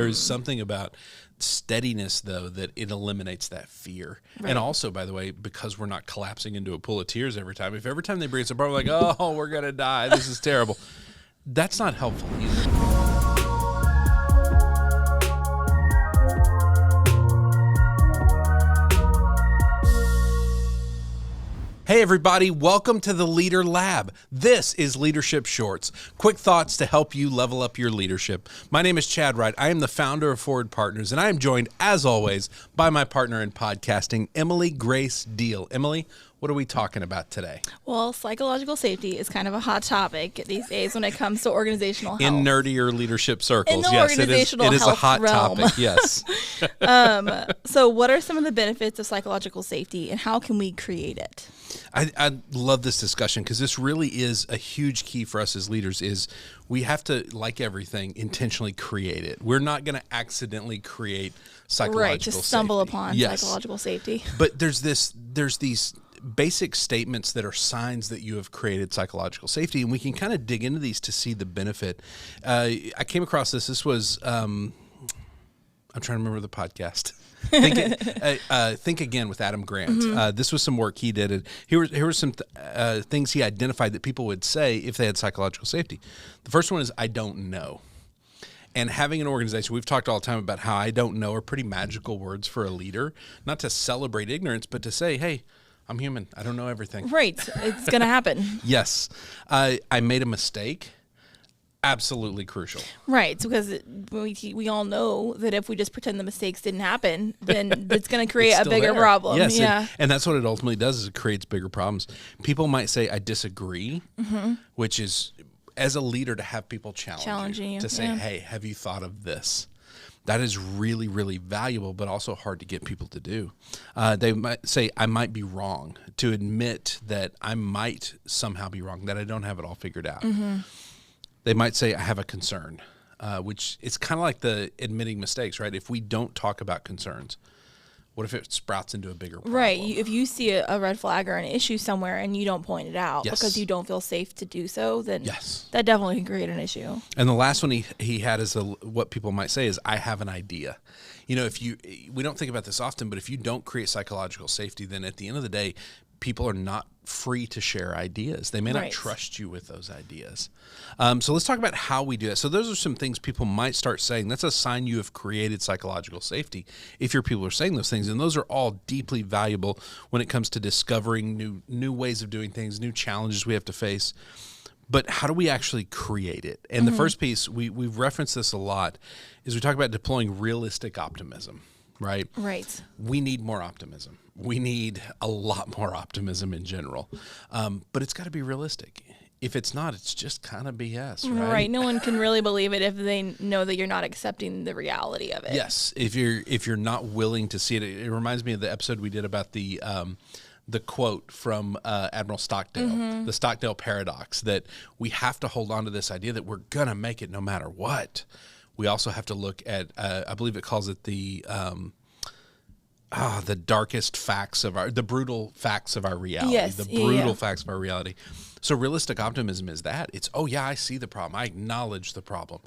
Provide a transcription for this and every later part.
There is something about steadiness, though, that it eliminates that fear. Right. And also, by the way, because we're not collapsing into a pool of tears every time, if every time they bring us a problem, like, oh, we're going to die, this is terrible, that's not helpful either. Hey everybody, welcome to the Leader Lab. This is Leadership Shorts, quick thoughts to help you level up your leadership. My name is Chad Wright. I am the founder of Forward Partners, and I am joined, as always, by my partner in podcasting, Emily Grace Deal. Emily, what are we talking about today? Well, psychological safety is kind of a hot topic these days when it comes to organizational health. In nerdier leadership circles, in the yes, organizational it is a health hot realm. topic, yes. So what are some of the benefits of psychological safety, and how can we create it? I love this discussion because this really is a huge key for us as leaders. Is we have to, like everything, intentionally create it. We're not going to accidentally create psychological Right, just stumble safety. upon Yes. psychological safety. But there's these basic statements that are signs that you have created psychological safety, and we can kind of dig into these to see the benefit. I came across this. This was I'm trying to remember the podcast. Think Again with Adam Grant. Mm-hmm. This was some work he did. And here were some things he identified that people would say if they had psychological safety. The first one is, I don't know. And having an organization, we've talked all the time about how I don't know are pretty magical words for a leader, not to celebrate ignorance, but to say, hey, I'm human. I don't know everything. Right. It's going to happen. Yes. I made a mistake. Absolutely crucial. Right, because we all know that if we just pretend the mistakes didn't happen, then it's going to create a bigger problem. Yes, yeah. and that's what it ultimately does, is it creates bigger problems. People might say, I disagree, which is, as a leader, to have people challenging you. To say, hey, have you thought of this? That is really, really valuable, but also hard to get people to do. They might say, I might be wrong, to admit that I might somehow be wrong, that I don't have it all figured out. Mm-hmm. They might say, I have a concern, which it's kind of like the admitting mistakes, right? If we don't talk about concerns, what if it sprouts into a bigger problem? Right. If you see a red flag or an issue somewhere and you don't point it out because you don't feel safe to do so, then that definitely can create an issue. And the last one he had is what people might say is, I have an idea. You know, we don't think about this often, but if you don't create psychological safety, then at the end of the day, people are not free to share ideas. They may not trust you with those ideas. So let's talk about how we do that. So those are some things people might start saying. That's a sign you have created psychological safety if your people are saying those things. And those are all deeply valuable when it comes to discovering new ways of doing things, new challenges we have to face. But how do we actually create it? And the first piece, we've referenced this a lot, is we talk about deploying realistic optimism. Right? Right. We need more optimism. We need a lot more optimism in general. But it's got to be realistic. If it's not, it's just kind of BS, right? Right. No one can really believe it if they know that you're not accepting the reality of it. Yes. If you're not willing to see it, it reminds me of the episode we did about the quote from Admiral Stockdale, the Stockdale paradox, that we have to hold on to this idea that we're going to make it no matter what. We also have to look at, I believe it calls it the darkest facts the brutal facts of our reality. Yes, the brutal facts of our reality. So realistic optimism is that. It's, oh yeah, I see the problem. I acknowledge the problem.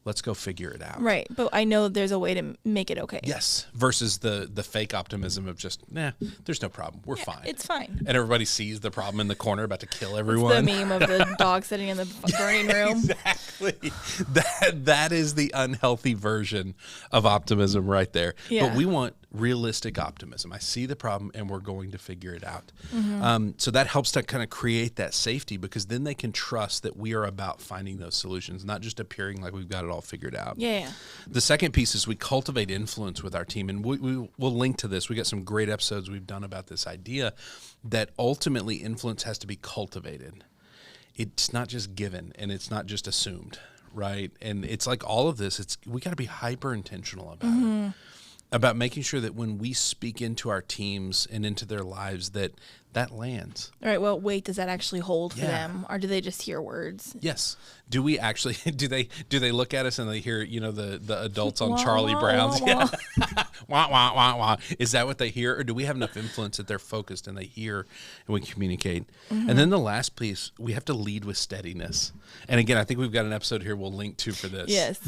Let's go figure it out. Right, but I know there's a way to make it okay. Yes, versus the fake optimism of just, there's no problem. We're fine. It's fine. And everybody sees the problem in the corner about to kill everyone. It's the meme of the dog sitting in the burning room. Exactly. That is the unhealthy version of optimism right there. Yeah. But we want realistic optimism. I see the problem and we're going to figure it out. So that helps to kind of create that safety, because then they can trust that we are about finding those solutions, not just appearing like we've got it all figured out. Yeah. The second piece is we cultivate influence with our team, and we'll link to this. We got some great episodes we've done about this idea that ultimately influence has to be cultivated. It's not just given, and it's not just assumed, right? And it's like all of this, we got to be hyper intentional about it. About making sure that when we speak into our teams and into their lives, that lands. All right. Well, wait, does that actually hold for them, or do they just hear words? Yes. Do we actually? Do they look at us and they hear the adults on Charlie Brown's? Wah. Wah wah wah wah. Is that what they hear, or do we have enough influence that they're focused and they hear and we communicate? And then the last piece, we have to lead with steadiness. And again, I think we've got an episode here we'll link to for this. Yes.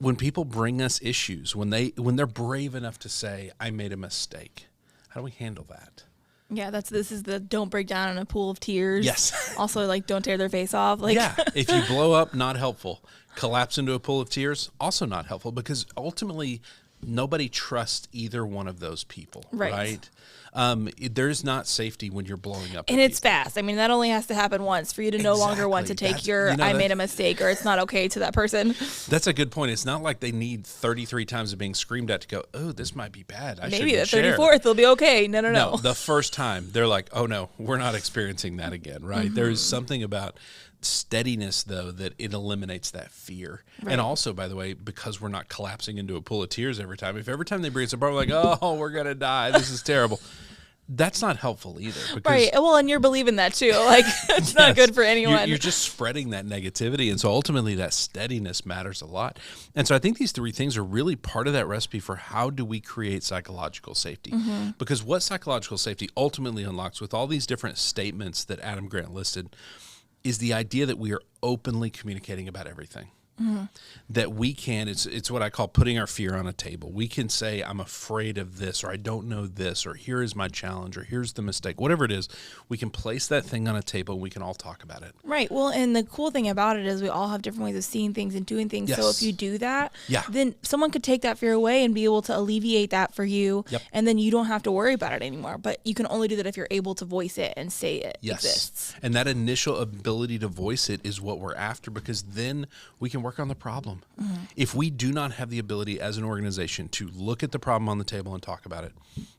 when people bring us issues, when they're brave enough to say, I made a mistake, how do we handle that? Yeah, this is the don't break down in a pool of tears. Yes. Also, like, don't tear their face off. Like, yeah, if you blow up, not helpful. Collapse into a pool of tears, also not helpful, because ultimately nobody trusts either one of those people, right? There's not safety when you're blowing up. And it's fast. I mean, that only has to happen once for you to no longer want to take I made a mistake or it's not okay to that person. That's a good point. It's not like they need 33 times of being screamed at to go, oh, this might be bad. Maybe the 34th will be okay. No. The first time they're like, oh, no, we're not experiencing that again, right? Mm-hmm. There's something about steadiness, though, that it eliminates that fear. Right. And also, by the way, because we're not collapsing into a pool of tears every time, if every time they bring us apart, we're like, oh, we're going to die. This is terrible. That's not helpful either. Right. Well, and you're believing that too. Like, it's not good for anyone. You're just spreading that negativity. And so ultimately that steadiness matters a lot. And so I think these three things are really part of that recipe for how do we create psychological safety. Mm-hmm. Because what psychological safety ultimately unlocks with all these different statements that Adam Grant listed is the idea that we are openly communicating about everything. Mm-hmm. That we can, it's what I call putting our fear on a table. We can say, I'm afraid of this, or I don't know this, or here is my challenge, or here's the mistake, whatever it is. We can place that thing on a table and we can all talk about it. Right. Well, and the cool thing about it is we all have different ways of seeing things and doing things. Yes. So if you do that, then someone could take that fear away and be able to alleviate that for you. Yep. And then you don't have to worry about it anymore. But you can only do that if you're able to voice it and say it exists. And that initial ability to voice it is what we're after, because then we can work on the problem. Mm-hmm. If we do not have the ability as an organization to look at the problem on the table and talk about it,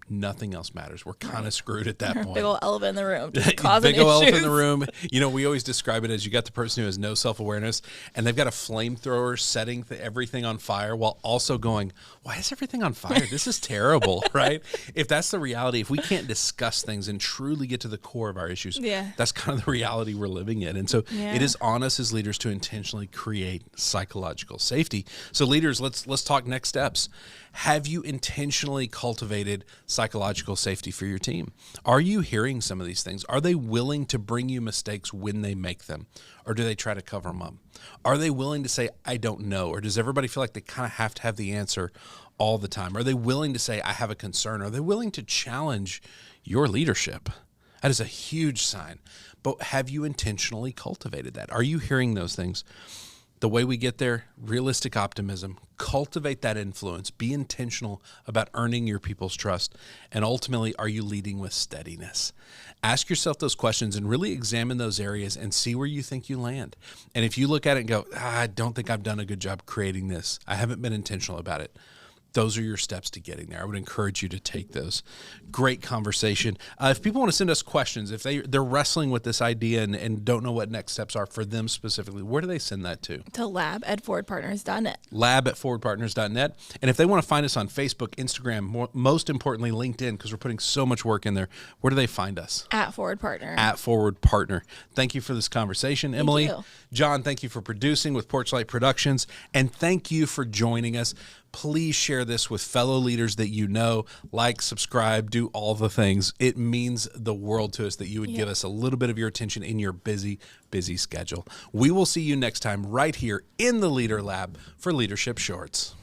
nothing else matters. We're kind of screwed at that point. Big old elephant in the room. Just causing Big old elephant in the room. You know, we always describe it as you got the person who has no self-awareness and they've got a flamethrower setting everything on fire while also going, why is everything on fire? This is terrible, right? If that's the reality, if we can't discuss things and truly get to the core of our issues, that's kind of the reality we're living in. And so it is on us as leaders to intentionally create psychological safety. So leaders, let's talk next steps. Have you intentionally cultivated psychological safety for your team? Are you hearing some of these things? Are they willing to bring you mistakes when they make them? Or do they try to cover them up? Are they willing to say, I don't know? Or does everybody feel like they kind of have to have the answer all the time? Are they willing to say, I have a concern? Are they willing to challenge your leadership? That is a huge sign. But have you intentionally cultivated that? Are you hearing those things? The way we get there, realistic optimism, cultivate that influence, be intentional about earning your people's trust, and ultimately, are you leading with steadiness? Ask yourself those questions and really examine those areas and see where you think you land. And if you look at it and go, I don't think I've done a good job creating this, I haven't been intentional about it, those are your steps to getting there. I would encourage you to take those. Great conversation. If people want to send us questions, if they're wrestling with this idea and don't know what next steps are for them specifically, where do they send that to? To lab@forwardpartners.net. Lab@forwardpartners.net. And if they want to find us on Facebook, Instagram, most importantly, LinkedIn, because we're putting so much work in there, where do they find us? @ForwardPartner. @ForwardPartner. Thank you for this conversation, Emily. Thank you. John, thank you for producing with Porchlight Productions. And thank you for joining us. Please share this with fellow leaders that you know, like, subscribe, do all the things. It means the world to us that you would give us a little bit of your attention in your busy, busy schedule. We will see you next time right here in the Leader Lab for Leadership Shorts.